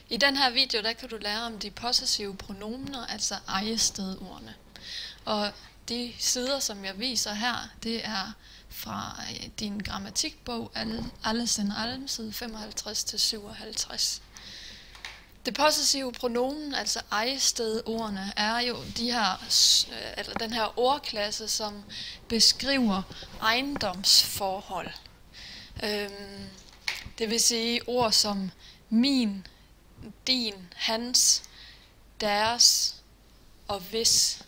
I den her video, der kan du lære om de possessive pronomener, altså ejestedordene. Og de sider, som jeg viser her, det er fra din grammatikbog, Alles in allem, side 55-57. Det possessive pronomen, altså ejestedordene, er jo den her ordklasse, som beskriver ejendomsforhold. Det vil sige ord som min, din, hans, deres og hvis.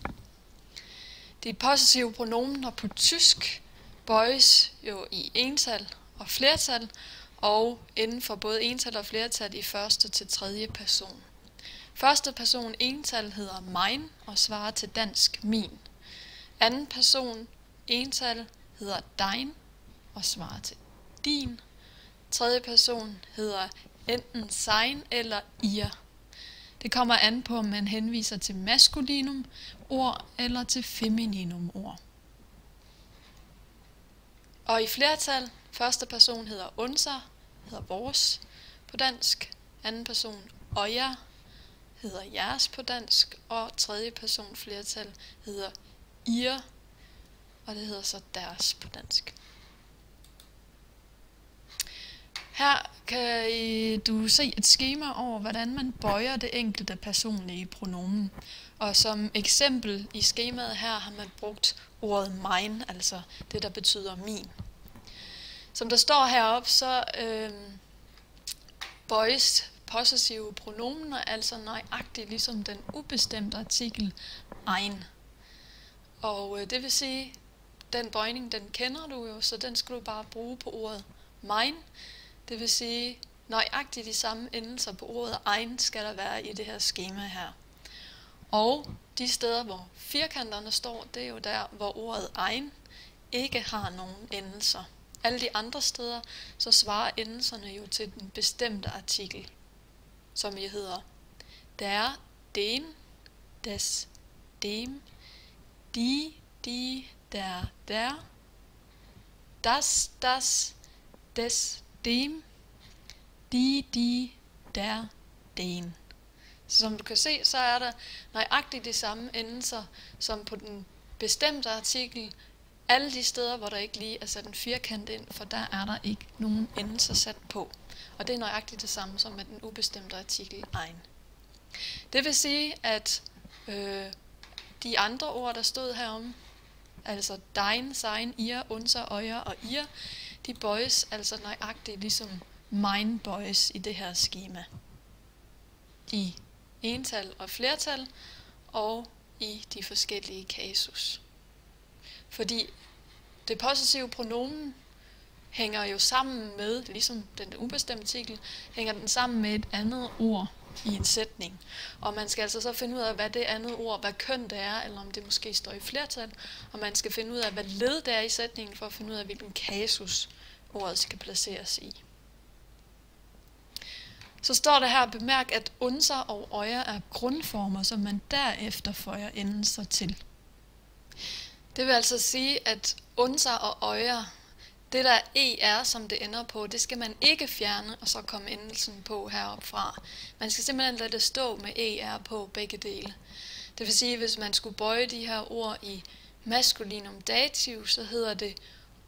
De possessive pronomener på tysk bøjes jo i ental og flertal, og inden for både ental og flertal i første til tredje person. Første person ental hedder mein og svarer til dansk min. Anden person ental hedder dein og svarer til din. Tredje person hedder enten sein eller ihr. Det kommer an på, om man henviser til maskulinum ord eller til femininum ord. Og i flertal, første person hedder unser, hedder vores på dansk. Anden person euer, hedder jeres på dansk. Og tredje person flertal hedder ihr, og det hedder så deres på dansk. Her kan du se et skema over, hvordan man bøjer det enkelte personlige pronomen. Og som eksempel i skemaet her har man brugt ordet mein, altså det, der betyder min. Som der står heroppe, så bøjes possessive pronomener, altså nøjagtigt ligesom den ubestemte artikel ein. Og det vil sige, den bøjning, den kender du jo, så den skal du bare bruge på ordet mein. Det vil sige, nøjagtigt de samme endelser på ordet ein skal der være i det her skema her. Og de steder, hvor firkanterne står, det er jo der, hvor ordet ein ikke har nogen endelser. Alle de andre steder, så svarer endelserne jo til den bestemte artikel, som jo hedder der, den, des, dem, die, der, das, des, dem, die, der, den. Så som du kan se, så er der nøjagtigt de samme endelser som på den bestemte artikel. Alle de steder, hvor der ikke lige er sat en firkant ind, for der er der ikke nogen endelser sat på. Og det er nøjagtigt det samme som med den ubestemte artikel ein. Det vil sige, at de andre ord, der stod herom, altså dein, sein, ihr, unser, euer og ihr, de bøjes altså nøjagtigt ligesom mein bøjes i det her skema. I ental og flertal og i de forskellige kasus. Fordi det possessive pronomen hænger jo sammen med, ligesom den ubestemte artikel, hænger den sammen med et andet ord i en sætning. Og man skal altså så finde ud af, hvad det andet ord, hvad køn det er, eller om det måske står i flertal. Og man skal finde ud af, hvad led det er i sætningen, for at finde ud af, hvilken kasus ordet skal placeres i. Så står der her, bemærk, at unser og euer er grundformer, som man derefter føjer endelser til. Det vil altså sige, at unser og euer, det der er, som det ender på, det skal man ikke fjerne, og så komme endelsen på heroppe fra. Man skal simpelthen lade det stå med er på begge dele. Det vil sige, hvis man skulle bøje de her ord i maskulinum dativ, så hedder det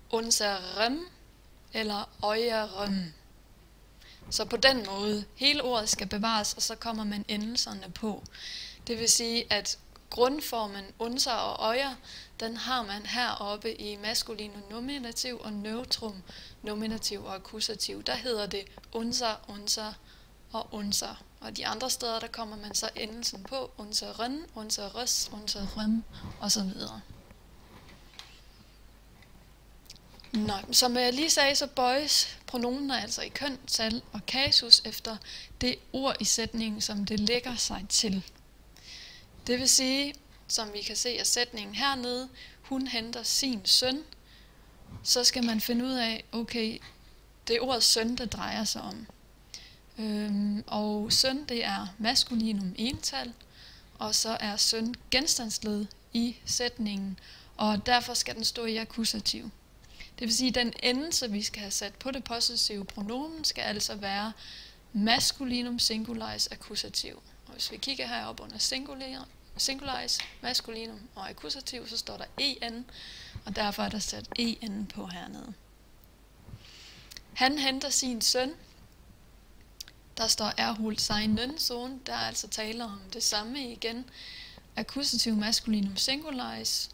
unserem eller euerem. Så på den måde, hele ordet skal bevares, og så kommer man endelserne på. Det vil sige, at grundformen unser og euer, den har man heroppe i maskulinum nominativ og neutrum nominativ og akkusativ. Der hedder det unser og unser. Og de andre steder, der kommer man så endelsen på unseren, unseres, unserem osv. Som jeg lige sagde, så bøjes pronomener altså i køn, tal og kasus efter det ord i sætningen, som det lægger sig til. Det vil sige, som vi kan se af sætningen hernede, hun henter sin søn, så skal man finde ud af, okay, det er ordet søn, det drejer sig om. Og søn, det er maskulinum ental, og så er søn genstandsled i sætningen, og derfor skal den stå i akkusativ. Det vil sige, at den endelse, vi skal have sat på det possessive pronomen, skal altså være maskulinum singularis akkusativ. Og hvis vi kigger herop under singularis, maskulinum og akkusativ, så står der en, og derfor er der sat en på hernede. Han henter sin søn. Der står erholt seinen Sohn. Der er altså tale om det samme igen. Akkusativ maskulinum singularis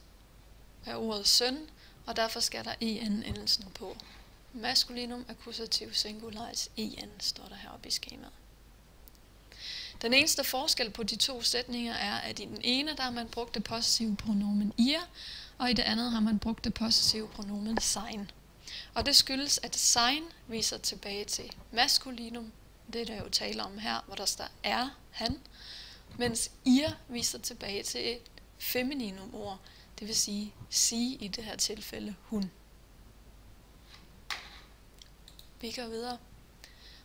er ordet søn, og derfor skal der endelsen på. Maskulinum akkusativ singularis står der heroppe i skemaet. Den eneste forskel på de to sætninger er, at i den ene der har man brugt det possessive pronomen ihr, og i det andet har man brugt det possessive pronomen sein. Og det skyldes, at sein viser tilbage til maskulinum, det er der jo tale om her, hvor der står er, han, mens ihr viser tilbage til et femininum ord, det vil sige i det her tilfælde hun. Vi går videre.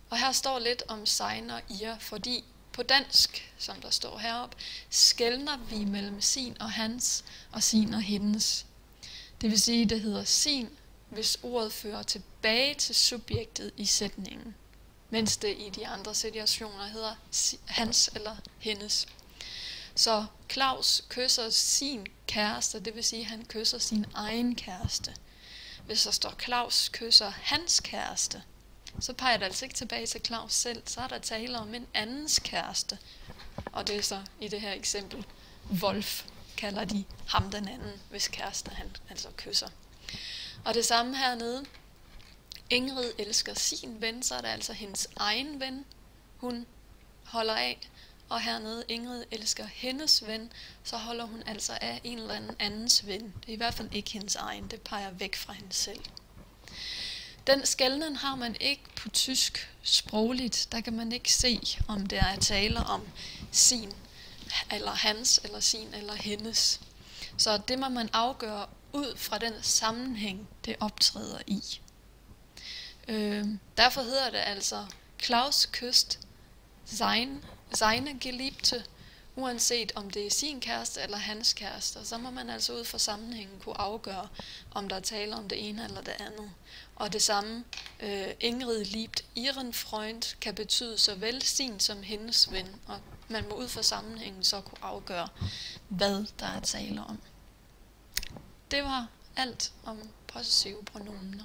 Og her står lidt om sein og ihr, fordi på dansk, som der står heroppe, skelner vi mellem sin og hans og sin og hendes. Det vil sige, det hedder sin, hvis ordet fører tilbage til subjektet i sætningen, mens det i de andre situationer hedder hans eller hendes. Så Claus kysser sin kæreste, det vil sige, at han kysser sin egen kæreste. Hvis der står Claus kysser hans kæreste, så peger det altså ikke tilbage til Claus selv, så er der tale om en andens kæreste. Og det er så i det her eksempel, Wolf kalder de ham den anden, hvis kæreste han altså kysser. Og det samme hernede, Ingrid elsker sin ven, så er det altså hendes egen ven, hun holder af. Og hernede, Ingrid elsker hendes ven, så holder hun altså af en eller anden andens ven. Det er i hvert fald ikke hendes egen, det peger væk fra hende selv. Den skelnen har man ikke på tysk sprogligt. Der kan man ikke se, om det er tale om sin eller hans, eller sin eller hendes. Så det må man afgøre ud fra den sammenhæng, det optræder i. Derfor hedder det altså Claus kyst seine Geliebte, uanset om det er sin kæreste eller hans kæreste. Og så må man altså ud fra sammenhængen kunne afgøre, om der er tale om det ene eller det andet. Og det samme, Ingrid liebt ihren Freund, kan betyde såvel sin som hendes ven. Og man må ud fra sammenhængen så kunne afgøre, hvad der er tale om. Det var alt om possessive pronomener.